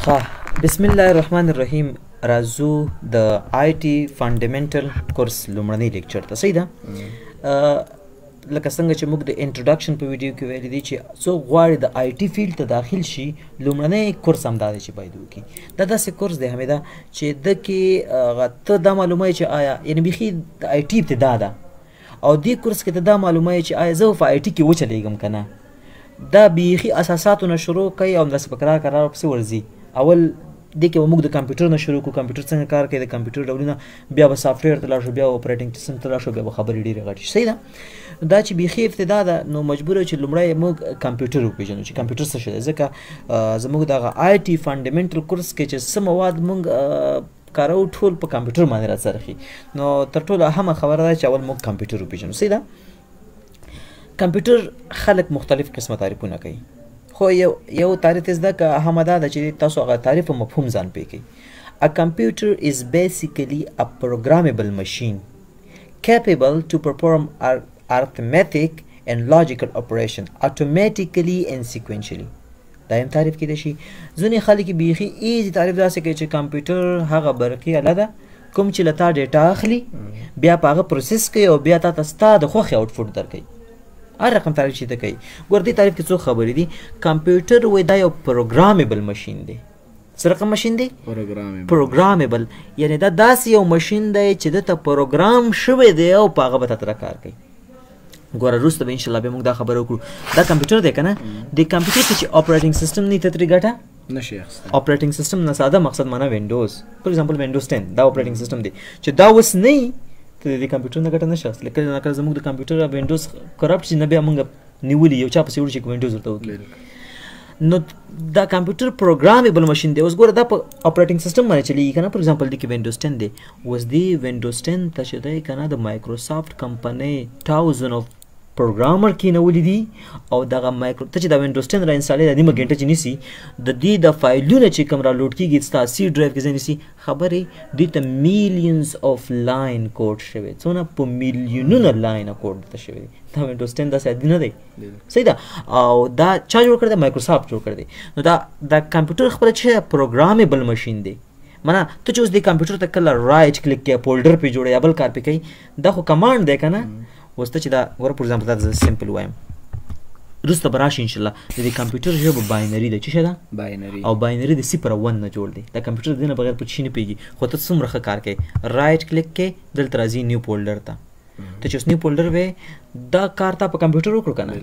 بسم الله الرحمن الرحیم راځو د آی ټي فانډامنټل کورس لومړنی لیکچر ته. صحیح ده؟ لکه څنګه چې موږ د انټروډکشن په ویډیو کې ویلي دي چې څوک غواړي د آی ټي فیلډ ته داخل شي لومړنی کورس همدا دی چې باید وکړي. دا داسې کورس دی حمیده چې د کې ته دا معلومه چې آیا یعنې بیخي د آی ټي ابتدا ده او دې کورس کې ته دا معلومه چې آیا زه په آی ټي کې وچلېږم که نه. دا بیخي اساساتو نه شروع کوي او همداسې په کرار کرار پسې ورځي. اول دې کې به موږ د کمپیوټر نه شروع کړو، کمپیوټر څنګه کار کوي، د کمپیوټر ډولونه، بیا به سافټویر ته لاړ شو، بیا به اپریټنګ سیسټم ته لاړ شو، بیا به خبرې ډېرې غټې شي. صحیح ده؟ دا چې بیخي ابتدا ده نو مجبوره چې لومړی موږ کمپیوټر وپېژنو چې کمپیوټر څه شی دی. ځکه زموږ دغه آی ټي فانډامنټل کورس کې چې څه مواد موږ کارو ټول په کمپیوټر باندې راڅرخي. نو تر ټولو اهمه خبره ده چې اول موږ کمپیوټر وپېژنو. صحیح ده؟ کمپیوټر خلک مختلف قسمه تعریفونه کوي، خو یو تعریف زده که اهمه دا ده چې تاسو هغه تعریف په مفهوم ځان پوه کړئ. A computer is basically a programmable machine capable to perform arithmetic and logical operation automatically and sequentially. دا هم تعریف کېدای شي. ځینې خلک بیخي ایزي تعریف داسې کوي چې کمپیوټر هغه برقي اله ده کوم چې له تا ډیټا اخلي، بیا په هغه پروسس کوي او بیا تا ته ستا د خوښې آوټپوټ درکوي. هر رقم تعریف چې ته کوي. ګوره دې تعریف کې څو خبرې دي. کمپیوټر وایي دا یو پروګرامبل مشین دی. څه رقم مشین دی؟ پروګرامبل. یعنې دا داسې یو مشین دی چې دته پروګرام شوی دی او په هغه به تا سره کار کوي. ګوره وروسته به انشاءالله بیا موږ دا خبره وکړو. دا کمپیوټر دی که نه، د کمپیوټر کې چې اپریټنګ سیسټم نه ته ترې ګټه نشي اخیستلی. اپریټنګ سیسټم نه ساده مقصد معنا وینډوز، فار ایگزامپل وینډوز 10 دا اپریټنګ سیسټم دی چې دا اوس نه وي ته د کمپیوټر نه ګټه نشي اخیستلی. کله نه کله زموږ د کمپیوټر وینډوز کرپټ شي نه بیا موږ نیولي یو چا پسې وړو چې وینډوز ورته وکړي. نو دا کمپیوټر پروګرامبل مشین دی. اوس ګوره دا په اپریټنګ سیسټم باندې چلیږي که نه. فار ایگزامپل دې کې وینډوز 10 دی. اوس دې وینډوز 10 ته چې دی که نه د مایکروسافټ کمپنۍ تاوزن اف پروګرامر کېنولي دي او دغه ته چې دا وینډوز 10 را انسټالې دا نیمه ګنټه چې نیسي د دې د فایلونه چې کوم را لوډ کېږي ستا سی ډرایو کې ځای نیسي خبرې دې ته میلیونز اف لاین کوډ شوی. څونه په میلیونونه لاینه کوډ ته شوی دی. دا وینډوز 10 داسې عادي نه دی. صحیح ده؟ او دا چا جوړ کړی دی؟ مایکروسافټ جوړ کړی دی. نو دا کمپیوټر خپله چې پروګرامبل مشین دی. معنا ته چې اوس دې کمپیوټر ته کله رایټ کلیک کوې فولډر پې جوړوې یا بل کار پې کوي دا خو کمانډ دی که نه. اوس ته چې دا ګوره فور ایگزامپل دا زه سمپل وایم وروسته به راشي انشاءالله. د دې کمپیوټر ژبه باینري ده. څه شی ده؟ باینري. او باینري د 0 او 1 نه جوړ دی. دا کمپیوټر د دې نه بغیر په شي نه پوهېږي. خو ته څومره ښه کار کوې رایټ کلیک کې دلته راځي نیو فولډر ته. ته چې اوس نیو فولډر وې دا کار تا په کمپیوټر وکړو که نه.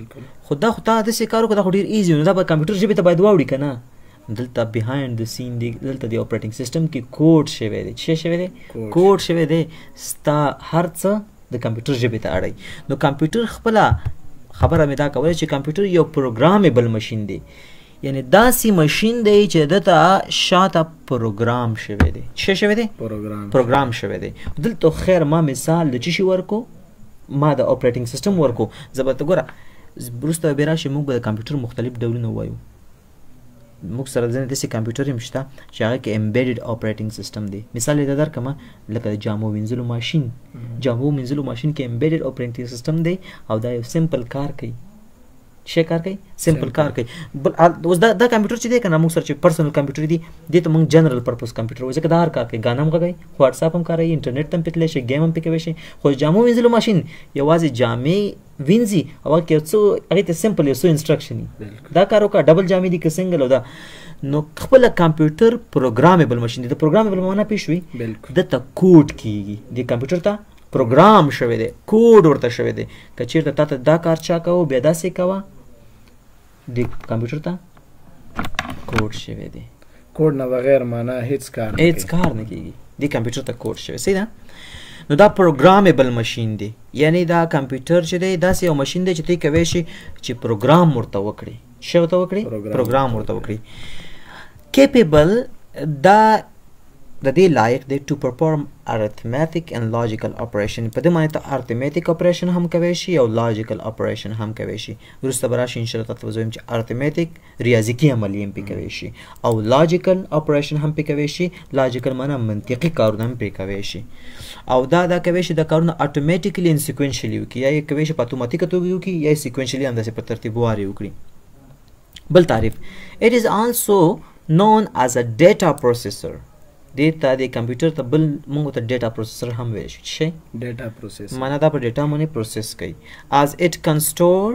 خو دا خو تا داسې کار وکړو دا خو ډېر ایزي و. نو دا به کمپیوټر ژبې ته باید واوړي که نه. دلته بیهایند د سین دی. دلته د اپریټنګ سیسټم کې کوډ شوی دی. څه شوی دی؟ کوډ شوی دی. ستا هر څه د کمپیوټر ژبې ته اړوي. نو کمپیوټر خپله خبره مې دا کوله چې کمپیوټر یو پروګرامبل مشین دی. یعنې داسې مشین دی چې دته شاته پروګرام شوی دی. څه شوی دی؟ پروګرام شوی دی. دلته خیر ما مثال د څه شي ورکو؟ ما د اپریټنګ سیسټم ورکو. زه به ته ګوره وروسته به راشي موږ به د کمپیوټر مختلف ډولونه ووایو. موږ سره ځینې داسې کمپیوټر هم شته چې هغه کې امبیډډ اپریټنګ سیسټم دی. مثال یې درکړمه لکه د جامو وینځلو ماشین. جامو وینځلو ماشین کې امبیډډ اپریټنګ سیسټم دی او دا یو سمپل کار کوي. څه کار کوي؟ سمپل کار کوي. اوس دا کمپیوټر چې دی که نه موږ سره چې پرسنل کمپیوټر دي دې ته موږ جنرل پرپز کمپیوټر وایو ځکه دا هر کار کوي. ګانا هم غږوي، واټساپ هم کاروي، انټرنیټ هم پې تللی شي، ګیم هم پې کولی شي. خو جامو وینځلو ماشین یوازې جامې وینځي او هغه کې یو څه هغې ته سمپل یو څو انسټرکشن وي. دا کار وکړه ډبل جامې دي که سنګل او دا. نو خپله کمپیوټر پروګرامبل مشین دی. د پروګرامبل معنا پوه شوي؟ دته کوډ کېږي. دې کمپیوټر ته پروګرام شوی دی، کوډ ورته شوی دی. که چېرته تا ته دا کار چا کوه بیا داسې کوه دې کمپیوټر ته کوډ شوی دی. کوډ نه بغیر معنا هیڅ کار نه کېږي. دې کمپیوټر ته کوډ شوی. صحیح ده؟ نو دا پروګرامبل مشین دی. یعنی دا کمپیوټر چې دی داسې یو مشین دی چې ته کولی شي چې پروګرام ورته وکړي. څه ورته وکړي؟ پروګرام ورته وکړي. capable دا د دې لایق دی to perform arithmetic and logical operation. په دې معنی ته arithmetic operation هم کوي شي او logical operation هم کوي شي. وروسته به راشي انشاءالله تاسو وزویم چې arithmetic ریاضیکي عملیې هم پې کوي شي او logical operation هم پې کوي شي. logical معنی منطقي کارونه هم پې کوي شي او دا کوي شي د کارونه automatically and sequentially وکړي. یا یې کوي شي په اتوماتیکه توګه وکړي یا یې sequentially همداسې په ترتیب وارې وکړي. بل تعریف it is also known as a data processor. دیتا د کمپیوټر ته بل موږ ته ډیټا پروسیسر هم ویل شي شي ډیټا پروسیس معنا دا په ډیټا باندې پروسس کوي as it can store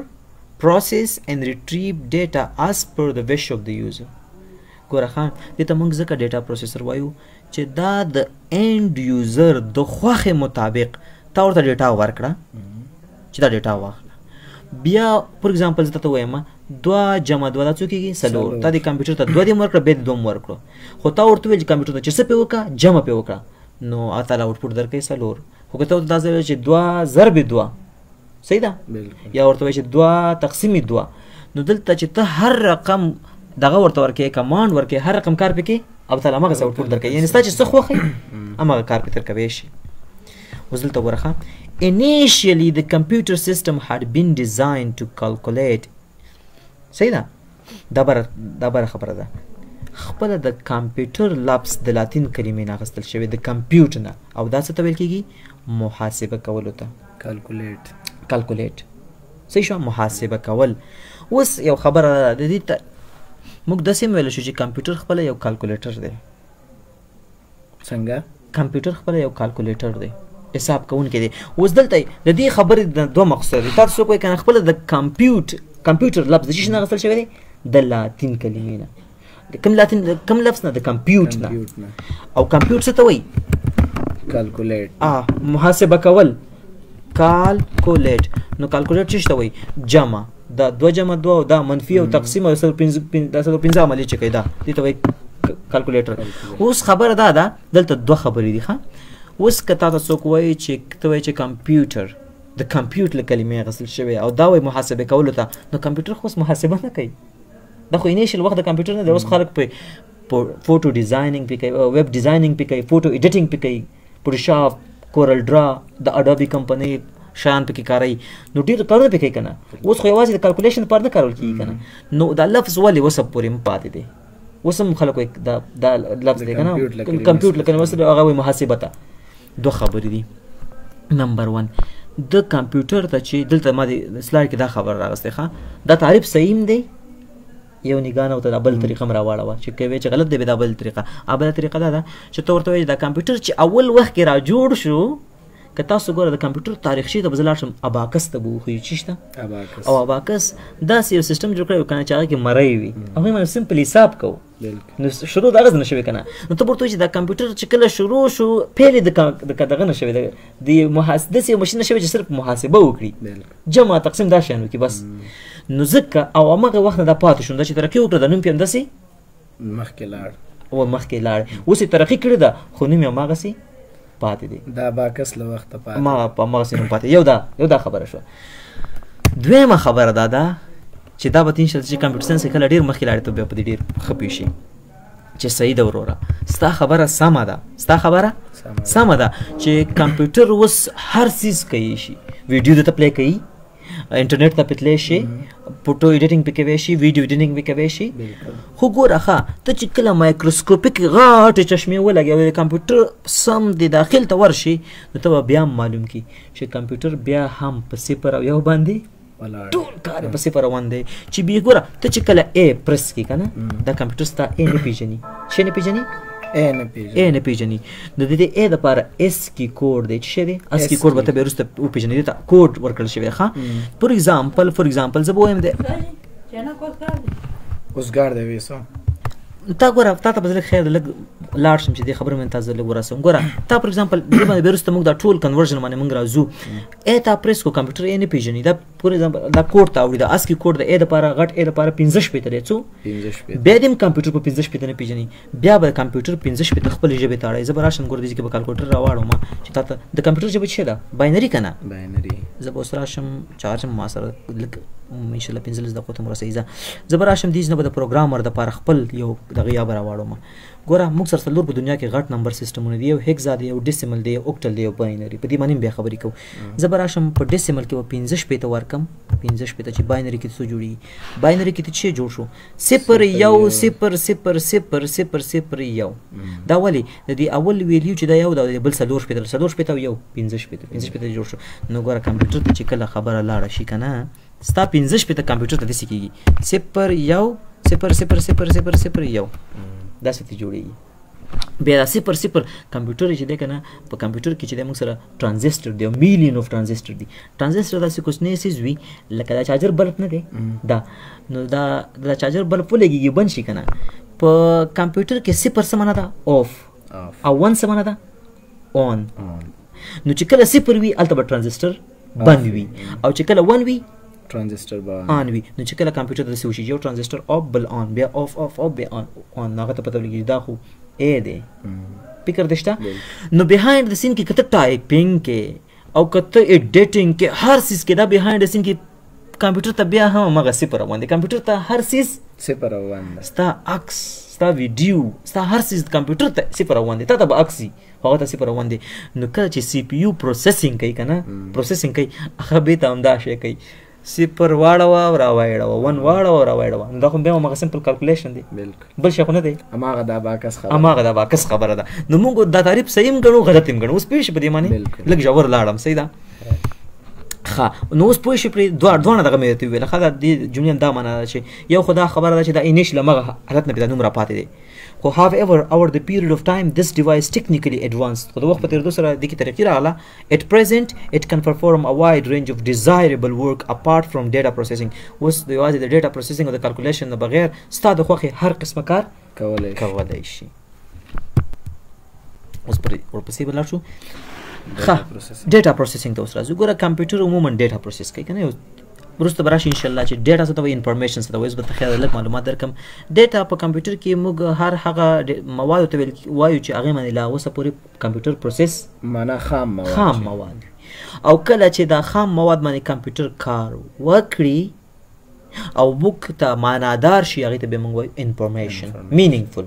process and retrieve data as per the wish of the user. ګوره خان دې ته موږ ځکه ډیټا پروسیسر وایو چې دا د end user د خوښې مطابق تا ورته ډیټا ورکړه چې دا ډیټا واخله بیا فور ایگزامپل زه ته وایم 2 جمع 2 دا څو کېږي 4 تا د کمپیوټر ته 2 دې ورکړه بیا دې 2 ورکړو خو تا ورته ویل چې کمپیوټر ته چې څه پې وکړه جمع پې وکړه نو تعالی آوټپوټ درکوي 4 خو که ته ورته دا ځای ویل چې 2 ضرب 2 صحیح ده یا ورته وایي چې 2 تقسیم 2 نو دلته چې ته هر رقم دغه ورته ورکوې کمانډ ورکوې هر رقم کار پې کې او تعالی هماغسې آوټپوټ درکوي یعنې ستا چې څه خوښوي هماغه کار پې ترکوی شي اوس دلته ګوره ښه initially the computer system had been designed to calculate صحیح ده دا بره خبره ده خپله د کمپیوټر لفظ د لاتین کلمې نه اخیستل شوی د کمپیوټ نه او دا څه ته ویل کېږي محاسبه کولو ته کالکولیټ صحیح شو محاسبه کول اوس یو خبره ده د دې موږ داسې هم ویلی شو چې کمپیوټر خپله یو کالکولیټر دی څنګه کمپیوټر خپله یو کالکولیټر دی حساب کوونکی دی اوس دلته د دې خبرې دوه مقصد دي تاسو څوک وایي که نه خپله د کمپیوټر لفظ د چی نه اخیستل شوی دی د لاتین کلمې نه کوم لفظ نه د کمپیوټ نه او کمپیوټ څه ته وایي کالکولیټ محاسبه کول کالکولیټ نو کالکولیټ څه ته وایي جمع دا 2 جمع 2 دا منفي او تقسیم او 15 عملیه چې کوي دا دې ته وایي کالکولیټر اوس خبره دا ده دلته دوه خبرې دي ښه اوس که تا ته څوک وایي چې ته وایي چې کمپیوټر د کمپیوټ له کلمې اخیستل شوی او دا وایي محاسبه کولو ته نو کمپیوټر خو اوس محاسبه نه کوي دا خو انیشل وخت د کمپیوټر نه دی اوس خلک په فوټو ډیزاینینګ پې کوي ویب ډیزاینینګ پې کوي فوټو ایډیټینګ پې کوي فوټوشاپ کورل ډرا د اډوبي کمپنۍ شیان پکې کاروي نو ډېر کارونه پې کوي که نه اوس خو یوازې د کالکولیشن لپاره نه کارول کېږي که نه نو دا لفظ ولې اوس پورې هم پاتې دی اوس هم خلک وایي دا لفظ دی که نه کمپیوټر لکه هغه وایي محاسبه ته دوه خبرې دي نمبر 1 د کمپیوټر ته چې دلته ما د سلاید کې دا خبر راغستی ښه دا تعریف صحیح هم دی یو نګانه ورته دا بل طریقه هم راواړوه چې که وایې چې غلط دی بیا دا بل طریقه بله طریقه دا ده چې ته ورته وایې دا کمپیوټر چې اول وخت کې را جوړ شو که تاسو ګوره د کمپیوټر تاریخچې ته به زه لاړ شم اباکس ته به وښیو چې شته او اباکس داسې یو سیسټم جوړ کړی و که نه چې هغه کې مرۍ وي هغوی باندې سمپل حساب کوو نو شروع د هغه نه شوی که نه نو ته به ورته وایي چې دا کمپیوټر چې کله شروع شو پیل یې د دغه نه شوی د داسې یو مشین نه شوی چې صرف محاسبه وکړي جمع تقسیم دا شیان وکړي بس نو ځکه او هماغه وخت نه دا پاتې شو دا چې ترقي وکړه د نوم پې همداسې مخکې لاړ اوس یې ترقي کړې ده خو نوم یې هماغسې پاتې دی دا باکس له وخته پاتې هماغسې نوم پاتې یو دا خبره شوه دویمه خبره دا ده چې دا به انشاءالله چې کمپیوټر ساینس کله ډېر مخکې لاړې ته بیا په دې ډېر ښه پوه شي چې صحیح ده وروره ستا خبره سمه ده چې کمپیوټر اوس هر څیز کوي شي ویډیو درته پلی کوي انټرنیټ ته پې تللی شي فوټو ایډیټینګ پې کوی شي ویډیو ایډیټینګ پې کوی شي خو ګوره ښه ته چې کله مایکروسکوپیک غاټې چشمې ولګوې او د کمپیوټر سم د داخل ته ورشي نو ته به بیا هم معلوم کړي چې کمپیوټر بیا هم په 0 او 1 باندې ټول کار په 0 روان دی چې بیا ګوره ته چې کله ا پرس کړي که نه دا کمپیوټر ستا ا نه پېژني څه نه پېژني ا نه پېژني نو د دې ا دپاره اس کی کوډ دی چې شی دی اس کی کوډ به ته بیا وروسته وپېژنې دې ته کوډ ورکړل شوی ښه فور ایگزامپل زه به وایم دی اوسګار دی ویسو تا ګوره تا ته به زه خیر لږ لاړ شم چې دې خبرې مې تا زه لږ ورسوم ګوره تا فور ایگزامپل دې باندې بیا وروسته موږ دا ټول کنورژن باندې موږ راځو ا تا پرېس کو کمپیوټر ا نه پېژني دا فور ایگزامپل دا کوډ ته اوړي دا اسکي کوډ د ا دپاره غټ ا دپاره 15 شپېته دی څو بیا دې هم کمپیوټر په 15 شپېته نه پېژني بیا به کمپیوټر 15 شپېته خپلې ژبې ته اړوي زه به راشم ګوره دې کې به کالکولیټر راواړم چې تا ته د کمپیوټر ژبه څه ده باینري که نه زه به اوس راشم چارج هم ما سره لږ انشاءالله 15 دقیقو ته مو رسوي زه به راشم دې نه به د پروګرامر دپاره خپل یو دغه یا به راواړم ګوره موږ سره څلور په دنیا کې غټ نمبر سیسټمونه دي یو هیکزا دی یو ډیسیمل دی یو اوکټل دی یو باینري په دې باندې هم بیا خبرې کوو زه به راشم په ډیسیمل کې به 15 شپېته ورکم 15 شپېته چې باینري کې څه جوړېږي باینري کې څه جوړ شو 0 1 0 0 0 0 0 1 دا ولې د دې اول ویلیو چې دا یو دا بل 4 شپېته او یو 15 شپېته جوړ شو نو ګوره کمپیوټر ته چې کله خبره لاړه شي که نه ستا 15 شپېته کمپیوټر ته داسې کېږي 0 1 صفر صفر صفر صفر صفر یو داسې ته جوړېږي. بیا دا صفر صفر کمپیوټر چې دی که نه په کمپیوټر کې چې دی موږ سره ټرانزسټر دی میلیون اف ټرانزسټر دی. ټرانزسټر داسې کوچنی څیز وي لکه دا چارجر بلب نه دی دا نو دا چارجر بلب ولګېږي بند شي که نه. په کمپیوټر کې صفر څه معنا ده آف او 1 څه معنا ده آن. نو چې کله صفر وي هلته به ټرانزسټر بند وي او چې کله 1 وي ټرانزسټر به آن وي. نو چې کله کمپیوټر داسې وشي یو ټرانزسټر آف بل آن بیا آف آف آف بیا آن نو هغه ته پته ولګېږي دا خو ای دی. فکر دې شته؟ نو بهایند د سین کې که ته ټایپینګ کې او که ته ایډیټینګ کې هر څیز کې دا بهایند د سین کې کمپیوټر ته بیا هم همغه صفر روان دی. کمپیوټر ته هر څیز صفر روان دی. ستا عکس ستا ویډیو ستا هر څیز کمپیوټر ته صفر روان دی. تا ته به عکس وي هغه ته صفر روان دی. نو کله چې سی پی یو پروسیسینګ کوي که نه پروسیسینګ کوي هغه بېرته همدا شی کوي صفر واړوه او راوایړوه 1 واړوه او راوایړوه. نو دا خو بیا همغه سمپل کالکولیشن دی بل شی خو نه دی. هماغه دا باکس خبره هماغه دا باکس خبره ده. نو موږ دا تعریف صحیح هم ګڼو غلط هم ګڼو. اوس پوه شي په دې معنی لږ ژور لاړم صحیح ده ښه. نو اوس پوه شي پرې دواړه دغه مې درته وویل ښه د دې جملې هم دا معنا ده چې یو خو دا خبره ده چې دا انیشل همغه حالت نه پرې دا نوم راپاتې دی. خو however over the period of time this device technically advanced. خو د وخت په تېرېدو سره دې کې ترقي راغله. at present it can perform a wide range of desirable work apart from data processing. اوس د یوازې د ډیټا پروسیسینګ او د کالکولیشن نه بغیر ستا د خوښې هر قسمه کار کولی شي. اوس ورپسې به لاړ شو ښه ډیټا پروسیسینګ ته اوس راځو. ګوره کمپیوټر عموما ډیټا پروسیس کوي که نه. وروسته به راشي انشاءالله چې ډیټا څه ته وایي انفارمیشن څه ته وایي. اوس به ته خیال لږ معلومات درکړم. ډیټا په کمپیوټر کې موږ هر هغه موادو ته وایو چې هغې باندې لا اوسه پورې کمپیوټر پروسیس معنا خام مواد او کله چې دا خام مواد باندې کمپیوټر کار وکړي او موږ ته معنادار شي هغې ته بیا موږ وایو انفارمیشن مینینګفل.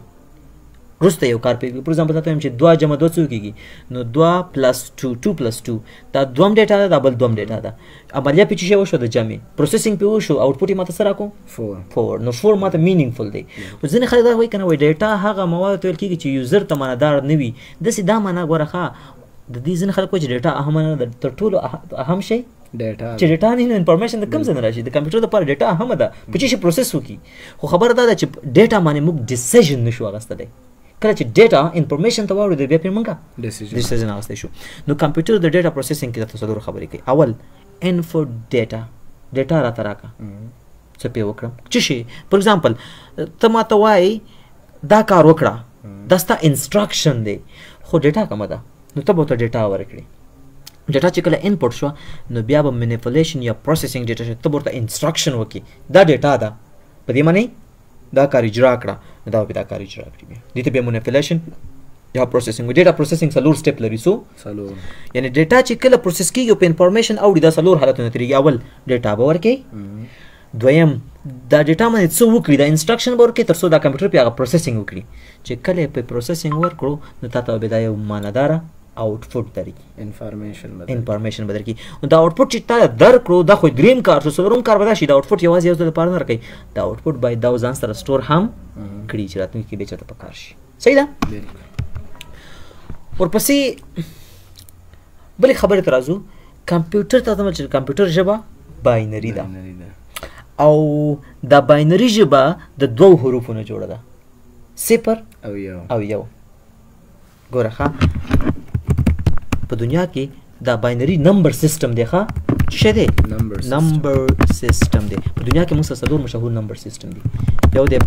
وروسته یو کار پیل پر ایگزامپل تا وایم چې 2 جمع 2 څه کېږي نو 2 پلس 2 2 پلس 2 دا دوم ډیټا ده دا بل دوم ډیټا ده. عملیه پې چې شی وشو د جمع پروسیسینګ پې وشو آوټپوټ یې ماته څه راکړو 4 نو 4 ماته مینینګفل دی. اوس ځینې خلک دا وایي که نه وایي ډیټا هغه موادو ته ویل کېږي چې یوزر ته معنادار نه وي. داسې دا معنا ګوره ښه د دې ځینې خلک وایي چې ډیټا اهمه نه ده. تر ټولو اهم شی ډیټا چې ډیټا نه انفارمیشن د کوم ځای نه راشي. د کمپیوټر لپاره ډیټا اهمه ده په چې شي پروسس وکړي. خو خبره دا ده چې ډیټا باندې موږ ډیسیژن نشو اخیستلی. کله چې ډیټا انفارمیشن ته واوړو بیا پرې موږ ډیسیژن اخیستی شو. نو کمپیوټر د ډیټا پروسیسینګ کې درته څلور خبرې کوي. اول انفو ډیټا راته راکړه څه پې وکړم څه شي. فور ایگزامپل ته ماته وایي دا کار وکړه دا ستا انسټرکشن دی خو ډیټا کمه ده نو ته به ورته ډیټا ورکړې. ډیټا چې کله انپوټ شوه نو بیا به منیپولیشن یا پروسیسینګ ډیټا شي ته به ورته انسټرکشن وکړي دا ډیټا ده په دې معنی دا کار اجرا کړه نو دا به دا کار اجرا کړي. بیا دې ته بیا منیپولیشن یا پروسیسینګ. ډیټا پروسیسینګ څلور سټیپ لري. څلور یعنی ډیټا چې کله پروسس کېږي په انفارمیشن اوړي دا څلور حالتونه تېرېږي. اول ډیټا به ورکړي. دویم دا ډیټا باندې څه وکړي دا انسټرکشن به ورکړي تر څو دا کمپیوټر پې هغه پروسیسینګ وکړي. چې کله یې په پروسیسینګ ورکړو نو تا ته به دا یو معناداره آوټپوټ درکړي انفارمیشن به درکړي. دا آوټپوټ چې تا درکړو دا خو دریم کار شو. څلورم کار به دا شي دا آوټپوټ یوازې یو ځل لپاره نه راکوي. دا آوټپوټ باید دا ځان سره سټور هم کړي چې راتلونکي کې بیا چېرته په کار شي. صحیح ده. ورپسې بلې خبرې ته راځو. کمپیوټر ته چې کمپیوټر ژبه باینري ده او دا باینري ژبه د 2 حروفونو جوړه ده 0 او 1. ګوره ښه په دنیا کې دا باینري نمبر سیسټم دی. ښه څه دی نمبر سیسټم دی. په دنیا کې موږ سره څلور مشهور نمبر سیسټم دی. یو دی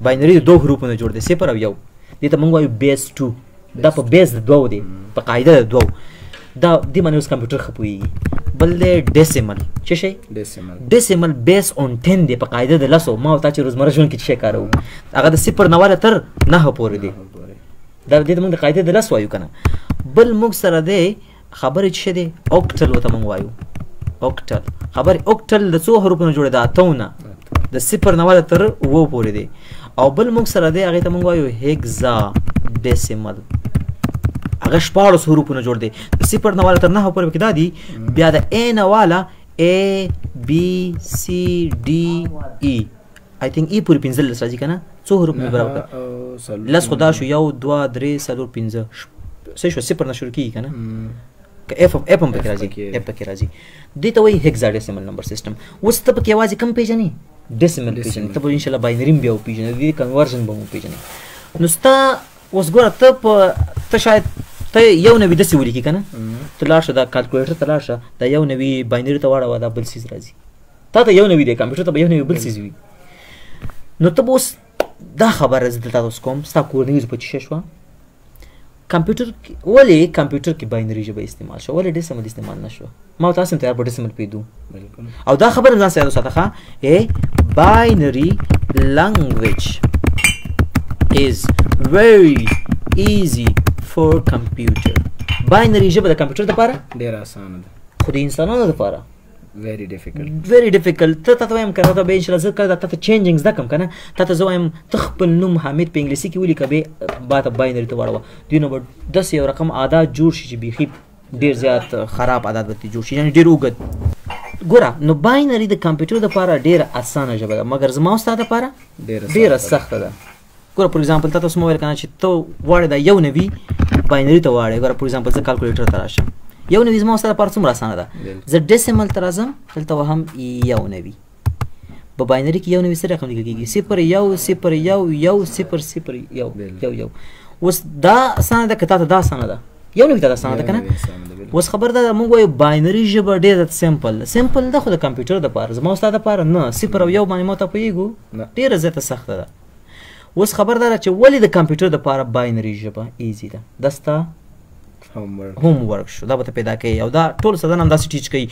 باینري د 2 حروفونو جوړ دی 0 او 1. دې ته موږ وایو بیس 2 دا په بیس د 2 دی په قاعده د 2 دا دې باندې اوس کمپیوټر ښه پوهېږي. بل دی ډیسیمل. څه شی ډیسیمل بیس اون 10 دی په قاعده د 10. ما او تا چې روزمره ژوند کې څه شی کاروو هغه د 0 نه واله تر 9 پورې دی. دا دې ته موږ د قاعده د 10 وایو که نه. بل موږ سره دی خبرې څه دی اوکټل ورته موږ وایو. اوکټل خبرې اوکټل د څو حروفونو جوړه ده 8 نه د 0 نه واله تر 9 پورې دی. او بل موږ سره دی هغې ته موږ وایو هیګزا ډیسیمل. هغه 14 حروفونه جوړ دی د 0 نه واله تر 9 پورې پکې دا دي. بیا د A نه واله A B C D E I think E پورې 15 راځي که نه. څو حروف مې برابر لس خو دا شو 1 2 3 4 5 څه شو 0 نه شروع کېږي که نه. که F هم پکې راځي F پکې راځي. دې ته وایي هیګزا ډیسیمل نمبر سیسټم. اوس ته پکې یوازې کم پېژنې ډیسیمل پیژنې، ته به ان شاء الله باینري بیا وپیژنې، د دې کنورژن به مو پیژنې. نو ستا اوس ګوره ته شاید ته یو نوي داسې ولیکي که نه، ته لاړ شه دا کالکولیټر ته لاړ شه، دا یو نوي باینري ته واړوه، دا بل څیز راځي. تا ته یو نوي دی، کمپیوټر ته به یو نوي بل څیز وي. نو ته به اوس دا خبره زه دلته اوس کوم، ستا کورنۍ ژبه څه شوه؟ کمپیوټر ولې کمپیوټر کې باینري ژبه استعمال شوه، ولې ډیسیمل استعمال نه شوه؟ ما تاسو هم تیار په ډیسیمل پوهېدو، او دا خبره ځان سره وساته ښه. باینري لانګویج is very easy for computer. باینري ژبه د کمپیوټر لپاره ډېره اسانه ده، خو د انسانانو لپاره very difficult. very difficult. ته وایم کنه ته به ان شاء الله زه کله ته چینجینګ زده کوم کنه، ته زه وایم ته خپل نوم حامد په انګلیسي کې ولیکه، به ته باینري ته واړوه، دوی نو به داسې یو رقم عادات جوړ شي چې بیخي ډېر زیات خراب عادات به جوړ شي، یعنې ډېر اوږد. ګوره نو باینري د کمپیوټر لپاره ډېره اسانه ژبه ده، مګر زما او ستا لپاره ډېره سخته ده. ګوره فور ایگزامپل تا اوس مو ویل کنه چې ته واړې دا یو نوي باینري ته واړې. ګوره فور ایگزامپل زه کالکولیټر ته راشم، یو نوي زما سره لپاره څومره اسانه ده. زه ډیسیمل ته راځم، دلته وهم یو نوي، په باینري کې یو نوي څه رقم لیکل کېږي؟ 0 1 0 1 1 0 0 1 1. اوس دا اسانه ده که تا ته دا اسانه ده؟ یو نوي ته دا اسانه ده که نه؟ اوس خبر ده موږ وایو باینري ژبه ډېره سمپل ده، خو د کمپیوټر دپاره زما او ستا دپاره نه، 0 او 1 باندې مو ته پوهېږو ډېره زیاته سخته ده. اوس خبر ده چې ولې د کمپیوټر دپاره باینري ژبه ایزي ده؟ دا ستا هوم ورک شو، دا به ته پیدا کوي، او دا ټول سدن هم داسې ټیچ کوي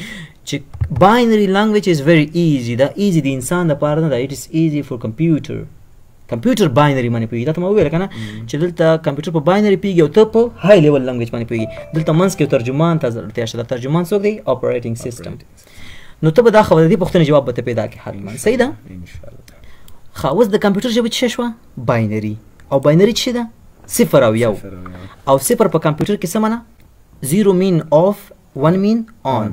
چې باینري لانګویج از very easy. دا ایزي د انسان دپاره نه ده، it is easy for computer. کمپیوټر باینري باندې پوهېږي، دا ته ما وویل که نه چې دلته کمپیوټر په باینري پوهېږي او ته په های لیول لانګویج باندې پوهېږي. دلته منځ کې یو ترجمان ته اړتیا شته، دا ترجمان څوک دی؟ اپریټنګ سیسټم. نو ته به دا خبره دې پوښتنې جواب به ته پیدا کړې حتما، صحیح ده؟ ښه اوس د کمپیوټر ژبه څه شوه؟ باینري. او باینري څه ده؟ 0 او 1. او 0 په کمپیوټر کې څه معنا؟ 0 mean off 1 mean on.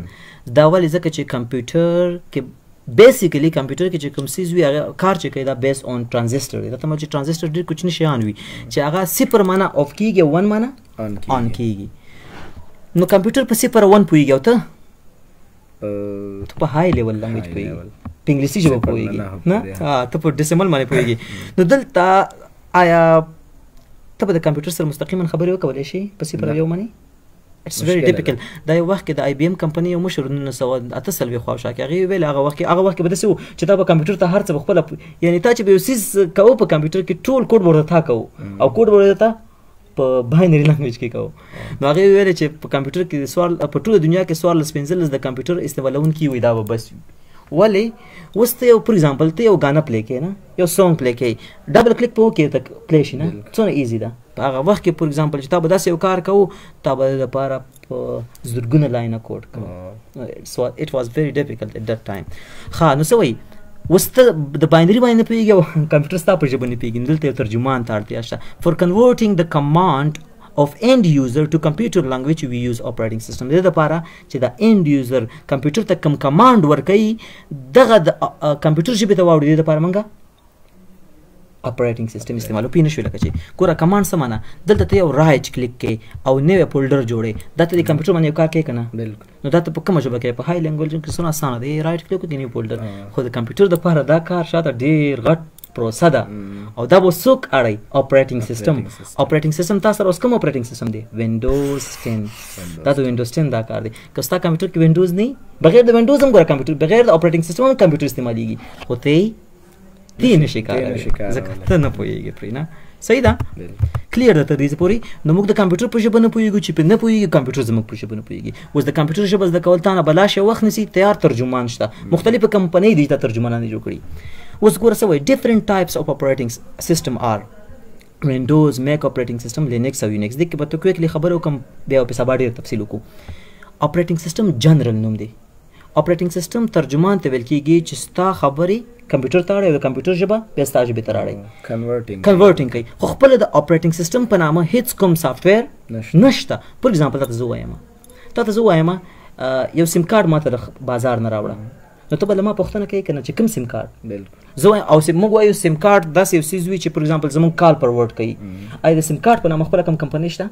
دا ولې ځکه چې کمپیوټر کې بیسیکلی کمپیوټر کې چې کوم څیز وي هغه کار چې کوي دا بیس اون ټرانزسټر دی. دا ته چې ټرانزسټر ډېر کوچني شیان وي چې هغه 0 معنا off کېږي او 1 معنا on کېږي. نو کمپیوټر په 0 او 1 پوهېږي، او ته په های لیول لانګویج پوهېږي، په انګلیسي ژبه پوهېږي نه، ته په ډیسیمل باندې پوهېږي. نو دلته آیا ته به د کمپیوټر سره مستقیما خبرې وکولی شي په 0 او 1 باندې؟ It's very difficult. دا یو وخت کې د IBM کمپنۍ یو مشر 1998 خواوشا کې هغې ویل هغه وخت کې به داسې و چې تا به کمپیوټر ته هر څه په خپله، یعنې تا چې به یو څیز کوو په کمپیوټر کې ټول کوډ ورته تا کوو، او کوډ ورته تا په باینري لانګویج کې کوو. نو هغې ویل چې په کمپیوټر کې په ټوله دنیا کې 14 د کمپیوټر استعمالونکي وي دا به بس وي. ولې؟ اوس ته یو فور ایگزامپل ته یو غانا پلی کوې نه، یو سونګ پلی کوې، ډبل کلیک په وکړې ته پلی شي نه، څومره ایزي ده. په هغه وخت کې فور ایگزامپل چې تا به داسې یو کار کوو، تا به د دپاره په زرګونه لاینه کوډ کوو. اټ واز very difficult at that time. ښه نو څه وایي؟ اوس ته د باینري باندې نه پوهېږي او کمپیوټر ستا په ژبه نه پوهېږي، دلته یو ترجمان ته اړتیا شته. For converting the command of end user to computer language we use operating system. د دې لپاره چې د end user کمپیوټر ته کوم کمانډ ورکوي دغه د کمپیوټر ژبې ته واوړي، دې لپاره موږ اپریټنګ سیسټم استعمالو. پوه نه شوې لکه چې ګوره کمانډ څه معنا؟ دلته ته یو رایټ کلیک کوې او نوی فولډر جوړې، دا ته د کمپیوټر باندې یو کار کوې که نه؟ نو دا ته په کومه ژبه کوې؟ په های لینګویج کې څومره اسانه دی، رایټ کلیک وکړې نوی فولډر. خو د کمپیوټر دپاره دا کار شاته ډېر غټ پروسه ده، او دا به څوک اړوي؟ اپریټنګ سیسټم. اپریټنګ سیسټم تا سره اوس کوم اپریټنګ سیسټم دی؟ وینډوز 10. دا د وینډوز 10 دا کار دی. که ستا کمپیوټر کې وینډوز نه وي، بغیر د وینډوز هم ګوره کمپیوټر بغیر د اپریټنګ سیسټم هم کمپیوټر استعمالېږي، خو ته یې نشي کارولی ځکه ته نه پوهېږې پرې نه. صحیح ده؟ کلیر ده تر دې پورې. نو موږ د کمپیوټر په ژبه نه پوهېږو، چې پرې نه پوهېږي کمپیوټر زموږ په ژبه نه پوهېږي. اوس د کمپیوټر ژبه زده کول تا نه به لا شی وخت نیسي، تیار ترجمان شته، مختلفې کمپنۍ دي چې ترجمانان یې جوړ کړي. اوس ګوره څه وایي؟ different types of operating system are Windows, Mac operating system, Linux او Unix. دې کې به ته کویکلی خبرې وکړم، بیا په سبا ډېر تفصیل وکړو. اپریټنګ سیسټم جنرل نوم دی. اپریټنګ سیسټم ترجمان ته ویل کېږي چې ستا خبرې کمپیوټر ته اړوي او د کمپیوټر ژبه بیا ستا ژبې ته راړئ، کنورټینګ کوي. خو خپله د اپریټنګ سیسټم په نامه هېڅ کوم سافټویر نشته. فور ایگزامپل تا ته زه وایم یو سیم کارډ ما ته د بازار نه راوړه، نو ته به له ما پوښتنه کوې که نه چې کوم سیم کارډ؟ زه وایم او موږ وایو سیم کارډ داسې یو څیز وي چې فور ایگزامپل زموږ کال فورورډ کوي. آیا د سیم کارډ په نامه خپله کوم کمپنۍ شته؟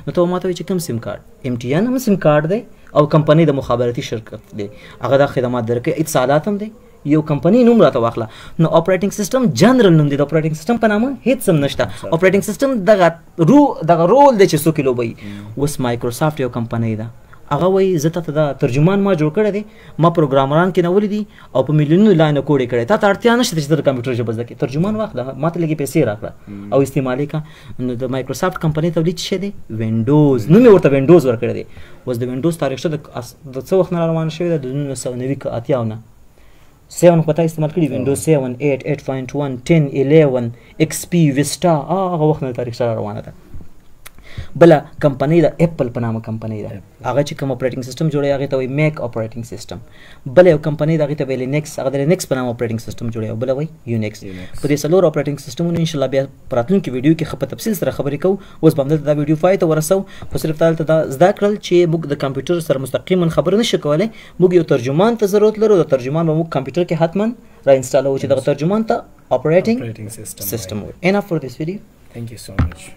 نو ته به ما ته وایي چې کوم سیم کارډ؟ MTN هم سیم کارډ دی او کمپنۍ د مخابراتي شرکت دی، هغه دا خدمات درکوي، اتصالات هم دی، یو کمپنی نوم راته واخله نو اپریټینګ سیستم جنرال نوم دی د اپریټینګ سیستم په نامه هیڅ هم نشته اپریټینګ سیستم دغه رول دی چې څوک یې لوبوي اوس مایکروسافټ یو کمپنی ده هغه وایي زه ته دا ترجمان ما جوړ کړی دی ما پروګرامران کېنولي دي او په میلیونونو لاینه کوډ یې کړی تا ته اړتیا نشته چې ته د کمپیوټر ژبه زده کړې ترجمان واخله ما ته لږې پیسې راکړه او استعمال یې کړه نو د مایکروسافټ کمپنۍ تولید څه دی وینډوز نوم یې ورته وینډوز ورکړی دی اوس د وینډوز تاریخ شته د څه وخت نه روانه شوې ده د 1990 نه 7 خو تا استعمال کړي وینډوز 7 8 8.1 10 11 XP ویستا هغه وخت نه تاریخ سره روانه ده بله کمپنۍ د اپل په نامه کمپنۍ ده هغه چې کوم اپریټینګ سیستم جوړوي هغې ته وایي میک اپریټینګ سیستم بله یو کمپنۍ ده هغې ته وایي لینکس هغه د لینکس په نامه اپریټینګ سیستم جوړوي او بله وایي یونیکس په دې څلورو اپریټینګ سیستمونو انشاءالله بیا په راتلونکي ویډیو کې ښه په تفصیل سره خبرې کوو اوس به همدلته دا ویډیو پای ته ورسو خو صرف تا دلته دا زده کړل چې موږ د کمپیوټر سره مستقیما خبرې نشو کولی موږ یو ترجمان ته ضرورت لرو د ترجمان به موږ کمپیوټر کې حتما را انسټالوو چې دغه ترجمان ته اپریټینګ سیستم وایي enough for this video Thank you so much.